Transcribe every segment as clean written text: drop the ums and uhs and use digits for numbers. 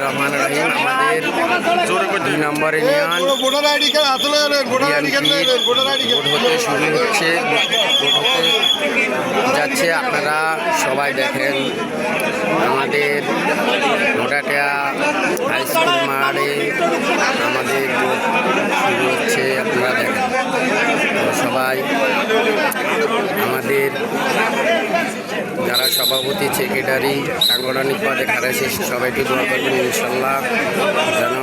রহমান রহিম। আমাদের 2 নম্বর union vote হতে শুরু হচ্ছে, ভোট হতে যাচ্ছে। আপনারা সবাই দেখেন আমাদের ভোটাটিয়া হাই স্কুল মাঠে আমাদের ভোট শুরু হচ্ছে। আপনারা দেখেন সবাই আমাদের যারা সভাপতি, সেক্রেটারি, সাংগঠনিক পদে খারাইছে সবাইকে দোয়া করবেন ইনশাল্লাহ যেন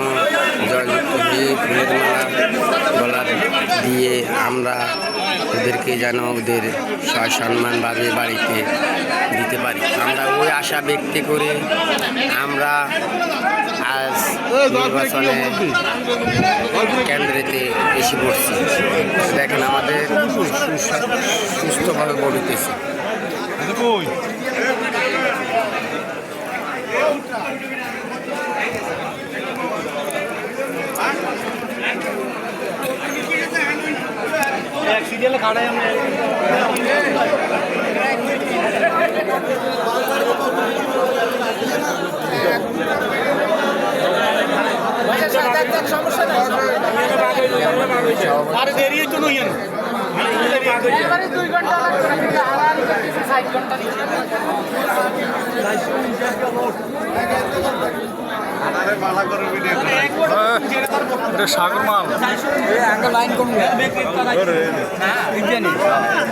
জয়যুক্ত হয়ে ফুলের মালা গলা দিয়ে আমরা ওদেরকে যেন ওদের সম্মানভাবে বাড়িতে দিতে পারি। আমরা ওই আশা ব্যক্ত করে আমরা আজ নির্বাচনে কেন্দ্রেতে এসে পড়ছি। দেখেন আমাদের সুস্থভাবে বলিতেছি। সাগর মাল লাইন কম